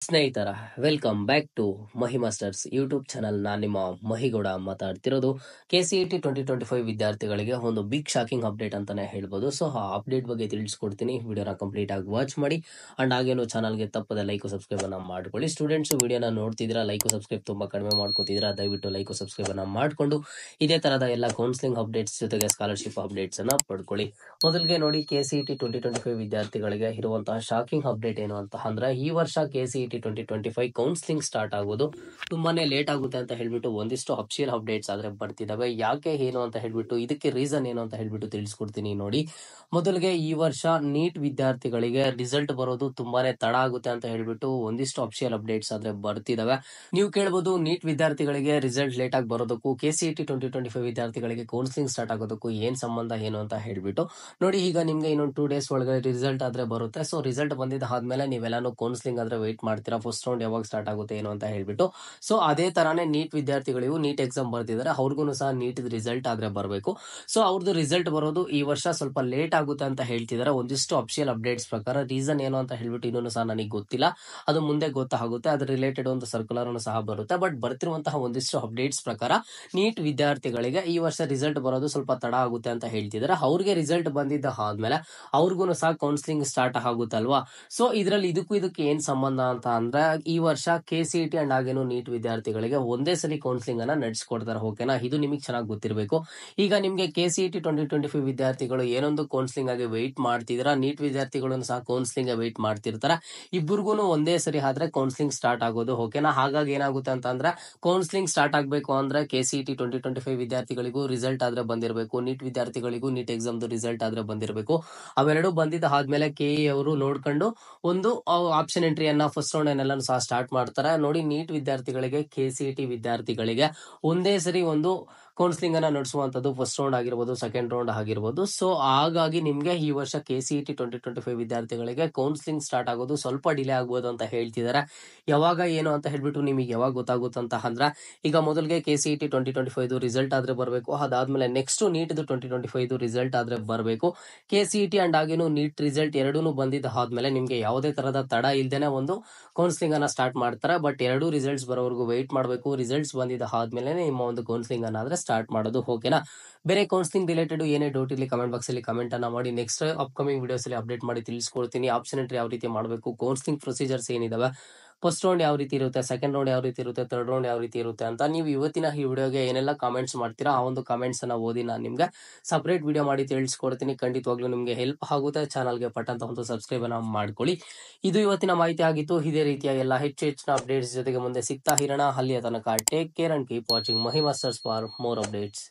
ಸ್ನೇಹಿತರ welcome back to Mahi Masters YouTube channel. ನಾನು ನಿಮ್ಮ ಮಹಿಗೌಡ ಮಾತಾಡ್ತಿರೋದು. KCET 2025 ವಿದ್ಯಾರ್ಥಿಗಳಿಗೆ ಒಂದು ಬಿಗ್ ಶಾಕಿಂಗ್ ಅಪ್ಡೇಟ್ ಅಂತಾನೆ ಹೇಳ್ಬೋದು. ಸೊ ಆ ಅಪ್ಡೇಟ್ ಬಗ್ಗೆ ತಿಳಿಸ್ಕೊಡ್ತೀನಿ. ವಿಡಿಯೋನ ಕಂಪ್ಲೀಟ್ ಆಗಿ ವಾಚ್ ಮಾಡಿ ಅಂಡ್ ಹಾಗೇನು ಚಾನಲ್ಗೆ ತಪ್ಪದೆ ಲೈಕ್ ಸಬ್ಸ್ಕ್ರೈಬ್ ಅನ್ನ ಮಾಡ್ಕೊಳ್ಳಿ. ಸ್ಟೂಡೆಂಟ್ಸ್ ವಿಡಿಯೋನ ನೋಡ್ತಿದ್ದೀರಾ, ಲೈಕ್ ಸಬ್ಸ್ಕ್ರೈಬ್ ತುಂಬಾ ಕಡಿಮೆ ಮಾಡ್ಕೋತಿದ್ದೀರಾ, ದಯವಿಟ್ಟು ಲೈಕ್ ಸಬ್ಸ್ಕ್ರೈಬ್ ಅನ್ನ ಮಾಡ್ಕೊಂಡು ಇದೇ ತರದ ಎಲ್ಲ ಕೌನ್ಸಿಲಿಂಗ್ ಅಪ್ಡೇಟ್ಸ್ ಜೊತೆಗೆ ಸ್ಕಾಲರ್ಶಿಪ್ ಅಪ್ಡೇಟ್ಸ್ ಅನ್ನ ಪಡ್ಕೊಳ್ಳಿ. ಮೊದಲಿಗೆ ನೋಡಿ, KCET 2025 ವಿದ್ಯಾರ್ಥಿಗಳಿಗೆ ಇರುವಂತಹ ಶಾಕಿಂಗ್ ಅಪ್ಡೇಟ್ ಏನು ಅಂತ ಅಂದ್ರೆ, ಈ ವರ್ಷ KCET 2025 ಕೌನ್ಸಿಲಿಂಗ್ ಸ್ಟಾರ್ಟ್ ಆಗೋದು ತುಂಬಾನೇ ಲೇಟ್ ಆಗುತ್ತೆ ಅಂತ ಹೇಳ್ಬಿಟ್ಟು ಒಂದಿಷ್ಟು ಅಫಿಷಿಯಲ್ ಅಪ್ಡೇಟ್ಸ್ ಆದ್ರೆ ಬರ್ತಿದಾವೆ. ಯಾಕೆ ಏನು ಅಂತ ಹೇಳ್ಬಿಟ್ಟು, ಇದಕ್ಕೆ ರೀಸನ್ ಏನು ಅಂತ ಹೇಳ್ಬಿಟ್ಟು ತಿಳಿಸ್ಕೊಡ್ತೀನಿ ನೋಡಿ. ಮೊದಲಿಗೆ ಈ ವರ್ಷ ನೀಟ್ ವಿದ್ಯಾರ್ಥಿಗಳಿಗೆ ರಿಸಲ್ಟ್ ಬರೋದು ತುಂಬಾನೇ ತಡ ಆಗುತ್ತೆ ಅಂತ ಹೇಳ್ಬಿಟ್ಟು ಒಂದಿಷ್ಟು ಅಫಿಷಿಯಲ್ ಅಪ್ಡೇಟ್ಸ್ ಆದ್ರೆ ಬರ್ತಿದಾವೆ. ನೀವು ಕೇಳಬಹುದು, ನೀಟ್ ವಿದ್ಯಾರ್ಥಿಗಳಿಗೆ ರಿಸಲ್ಟ್ ಲೇಟ್ ಆಗಿ ಬರೋದಕ್ಕೂ KCET 2025 ವಿದ್ಯಾರ್ಥಿಗಳಿಗೆ ಕೌನ್ಸಿಲಿಂಗ್ ಸ್ಟಾರ್ಟ್ ಆಗೋದಕ್ಕೂ ಏನ್ ಸಂಬಂಧ ಏನು ಅಂತ ಹೇಳ್ಬಿಟ್ಟು ನೋಡಿ. ಈಗ ನಿಮ್ಗೆ ಇನ್ನೊಂದು 2 ಡೇಸ್ ಒಳಗಡೆ ರಿಸಲ್ಟ್ ಆದ್ರೆ ಬರುತ್ತೆ. ಸೊ ರಿಸಲ್ಟ್ ಬಂದಿದ್ದ ಆದ್ಮೇಲೆ ನೀವೆಲ್ಲಾನು ಕೌನ್ಸಿಲಿಂಗ್ ಆದ್ರೆ ವೇಟ್ ಮಾಡ್ತೀರಾ, ಫಸ್ಟ್ ರೌಂಡ್ ಯಾವಾಗ ಸ್ಟಾರ್ಟ್ ಆಗುತ್ತೆ ಏನು ಅಂತ ಹೇಳ್ಬಿಟ್ಟು. ಸೊ ಅದೇ ತರಾನೇ ನೀಟ್ ವಿದ್ಯಾರ್ಥಿಗಳಿಗೂ ನೀಟ್ ಎಕ್ಸಾಮ್ ಬರ್ತಿದ್ದಾರೆ, ಅವ್ರಿಗೂ ಸಹ ನೀಟ್ ರಿಸಲ್ಟ್ ಆದ್ರೆ ಬರಬೇಕು. ಸೊ ಅವ್ರದ್ದು ರಿಸಲ್ಟ್ ಬರೋದು ಈ ವರ್ಷ ಸ್ವಲ್ಪ ಲೇಟ್ ಆಗುತ್ತೆ ಅಂತ ಹೇಳ್ತಿದ್ದಾರೆ ಒಂದಿಷ್ಟು ಅಫಿಷಿಯಲ್ ಅಪ್ಡೇಟ್ಸ್ ಪ್ರಕಾರ. ರೀಸನ್ ಏನು ಅಂತ ಹೇಳ್ಬಿಟ್ಟು ಇನ್ನೂ ಸಹ ನನಗೆ ಗೊತ್ತಿಲ್ಲ, ಅದು ಮುಂದೆ ಗೊತ್ತಾಗುತ್ತೆ. ಅದ್ರ ರಿಲೇಟೆಡ್ ಒಂದು ಸರ್ಕ್ಯುಲರ್ ಸಹ ಬರುತ್ತೆ. ಬಟ್ ಬರ್ತಿರುವಂತಹ ಒಂದಿಷ್ಟು ಅಪ್ಡೇಟ್ಸ್ ಪ್ರಕಾರ ನೀಟ್ ವಿದ್ಯಾರ್ಥಿಗಳಿಗೆ ಈ ವರ್ಷ ರಿಸಲ್ಟ್ ಬರೋದು ಸ್ವಲ್ಪ ತಡ ಆಗುತ್ತೆ ಅಂತ ಹೇಳ್ತಿದ್ದಾರೆ. ಅವ್ರಿಗೆ ರಿಸಲ್ಟ್ ಬಂದಿದ್ದ ಆದ್ಮೇಲೆ ಅವ್ರಿಗೂ ಸಹ ಕೌನ್ಸಿಲಿಂಗ್ ಸ್ಟಾರ್ಟ್ ಆಗುತ್ತಲ್ವಾ. ಸೊ ಇದರಲ್ಲಿ ಇದಕ್ಕೆ ಏನ್ ಸಂಬಂಧ ಅಂತ ಅಂದ್ರೆ, ಈ ವರ್ಷ KCET ಅಂಡ್ ಹಾಗೇನು ನೀಟ್ ವಿದ್ಯಾರ್ಥಿಗಳಿಗೆ ಒಂದೇ ಸಲ ಕೌನ್ಸಿಲಿಂಗ್ ಅನ್ನ ನಡೆಸ್ಕೊಡ್ತಾರೆ. ಓಕೆನಾ, ಇದು ನಿಮಗೆ ಚೆನ್ನಾಗಿ ಗೊತ್ತಿರಬೇಕು. ಈಗ ನಿಮ್ಗೆ KCET 2025 ವಿದ್ಯಾರ್ಥಿಗಳು ಏನೊಂದು ಕೌನ್ಸಿಲಿಂಗ್ ಆಗಿ ವೆಯ್ಟ್ ಮಾಡ್ತಿದ್ದೀರಾ, ನೀಟ್ ವಿದ್ಯಾರ್ಥಿಗಳನ್ನು ಸಹ ಕೌನ್ಸಿಲಿಂಗ್ ವೆಯ್ಟ್ ಮಾಡ್ತಿರ್ತಾರೆ. ಇಬ್ಬರಿಗೂ ಒಂದೇ ಸರಿ ಆದ್ರೆ ಕೌನ್ಸಿಲಿಂಗ್ ಸ್ಟಾರ್ಟ್ ಆಗೋದು. ಓಕೆನಾ, ಹಾಗಾಗಿ ಏನಾಗುತ್ತೆ ಅಂತ ಅಂದ್ರೆ, ಕೌನ್ಸಿಲಿಂಗ್ ಸ್ಟಾರ್ಟ್ ಆಗಬೇಕು ಅಂದ್ರೆ KCET 2025 ವಿದ್ಯಾರ್ಥಿಗಳಿಗೂ ರಿಸಲ್ಟ್ ಆದ್ರೆ ಬಂದಿರಬೇಕು, ನೀಟ್ ವಿದ್ಯಾರ್ಥಿಗಳಿಗೂ ನೀಟ್ ಎಕ್ಸಾಮ್ ರಿಸಲ್ಟ್ ಆದ್ರೆ ಬಂದಿರಬೇಕು. ಅವೆರಡು ಬಂದಿದ್ದ ಆದ್ಮೇಲೆ KE ಅವರು ನೋಡ್ಕೊಂಡು ಒಂದು ಆಪ್ಷನ್ ಎಂಟ್ರಿಯನ್ನ ಫಸ್ಟ್ ರೌಂಡ್ ಏನೆಲ್ಲ ಸಹ ಸ್ಟಾರ್ಟ್ ಮಾಡ್ತಾರೆ. ನೋಡಿ, ನೀಟ್ ವಿದ್ಯಾರ್ಥಿಗಳಿಗೆ KCET ವಿದ್ಯಾರ್ಥಿಗಳಿಗೆ ಒಂದೇ ಸರಿ ಒಂದು ಕೌನ್ಸಿಲಿಂಗ್ ಅನ್ನ ನಡೆಸುವಂತದ್ದು ಫಸ್ಟ್ ರೌಂಡ್ ಆಗಿರ್ಬೋದು, ಸೆಕೆಂಡ್ ರೌಂಡ್ ಆಗಿರ್ಬೋದು. ಸೊ ಹಾಗಾಗಿ ನಿಮ್ಗೆ ಈ ವರ್ಷ KCET 2025 ವಿದ್ಯಾರ್ಥಿಗಳಿಗೆ ಕೌನ್ಸಿಲಿಂಗ್ ಸ್ಟಾರ್ಟ್ ಆಗೋದು ಸ್ವಲ್ಪ ಡಿಲೇ ಆಗ್ಬೋದು ಅಂತ ಹೇಳ್ತಿದ್ದಾರೆ. ಯಾವಾಗ ಏನು ಅಂತ ಹೇಳ್ಬಿಟ್ಟು ನಿಮಗೆ ಯಾವಾಗ ಗೊತ್ತಾಗುತ್ತಂತ ಅಂದ್ರೆ, ಈಗ ಮೊದಲಿಗೆ KCET 2025 ರಿಸಲ್ಟ್ ಆದ್ರೆ ಬರಬೇಕು, ಅದಾದ್ಮೇಲೆ ನೆಕ್ಸ್ಟ್ ನೀಟ್ 2025 ರಿಸಲ್ಟ್ ಆದ್ರೆ ಬರಬೇಕು. KCET ಅಂಡ್ ಹಾಗೇನು ನೀಟ್ ರಿಸಲ್ಟ್ ಎರಡೂ ಬಂದಿದ್ದ ಆದ್ಮೇಲೆ ನಿಮ್ಗೆ ಯಾವುದೇ ತರದ ತಡ ಇಲ್ದೇನೆ ಒಂದು ಕೌನ್ಸಿಲಿಂಗ್ ಅನ್ನ ಸ್ಟಾರ್ಟ್ ಮಾಡ್ತಾರೆ. ಬಟ್ ಎರಡು ರಿಸಲ್ಟ್ಸ್ ಬರೋವರೆಗೂ ವೆಯ್ಟ್ ಮಾಡಬೇಕು. ರಿಸಲ್ಟ್ಸ್ ಬಂದಿದ್ದ ಆದ್ಮೇಲೆ ನಿಮ್ಮ ಒಂದು ಕೌನ್ಸಿಲಿಂಗ್ ಅನ್ನ ಆದ್ರೆ ಸ್ಟಾರ್ಟ್ ಮಾಡೋದು. ಓಕೆನಾ, ಬೇರೆ ಕೌನ್ಸಿಲಿಂಗ್ ರಿಲೇಟೆಡ್ ಏನೇ ಡೌಟ್ ಇರಲಿ ಕಮೆಂಟ್ ಬಾಕ್ಸ್ ಅಲ್ಲಿ ಕಮೆಂಟ್ ಅನ್ನ ಮಾಡಿ. ನೆಕ್ಸ್ಟ್ ಅಪ್ಕಮಿಂಗ್ ವಿಡಿಯೋಸ್ ಅಲ್ಲಿ ಅಪ್ಡೇಟ್ ಮಾಡಿ ತಿಳಿಸ್ಕೊಡ್ತೀನಿ. ಆಪ್ಷನ್ ಎಂಟ್ರಿ ಯಾವ ರೀತಿ ಮಾಡಬೇಕು, ಕೌನ್ಸಿಲಿಂಗ್ ಪ್ರೊಸೀಜರ್ಸ್ ಏನಿದಾವೆ, ಫಸ್ಟ್ ರೌಂಡ್ ಯಾವ ರೀತಿ ಇರುತ್ತೆ, ಸೆಕೆಂಡ್ ರೌಂಡ್ ಯಾವ ರೀತಿ ಇರುತ್ತೆ, ಥರ್ಡ್ ರೌಂಡ್ ಯಾವ ರೀತಿ ಇರುತ್ತೆ ಅಂತ ನೀವು ಇವತ್ತಿನ ಈ ವಿಡಿಯೋಗೆ ಏನೆಲ್ಲ ಕಾಮೆಂಟ್ಸ್ ಮಾಡ್ತೀರಾ, ಆ ಒಂದು ಕಾಮೆಂಟ್ಸ್ ಅನ್ನ ಓದಿ ನಾನು ನಿಮ್ಗೆ ಸಪರೇಟ್ ವಿಡಿಯೋ ಮಾಡಿ ತಿಳಿಸ್ಕೊಡ್ತೀನಿ. ಖಂಡಿತವಾಗ್ಲೂ ನಿಮ್ಗೆ ಹೆಲ್ಪ್ ಆಗುತ್ತೆ. ಚಾನಲ್ಗೆ ಪಟ್ಟಂತ ಒಂದು ಸಬ್ಸ್ಕ್ರೈಬ್ ಅನ್ನ ಮಾಡ್ಕೊಳ್ಳಿ. ಇದು ಇವತ್ತಿನ ಮಾಹಿತಿ ಆಗಿತ್ತು. ಇದೇ ರೀತಿಯ ಎಲ್ಲ ಹೆಚ್ಚಿನ ಅಪ್ಡೇಟ್ಸ್ ಜೊತೆಗೆ ಮುಂದೆ ಸಿಗ್ತಾ ಇರೋಣ. ಅಲ್ಲಿಯ ತನಕ take care and keep watching Mahi masters for more updates.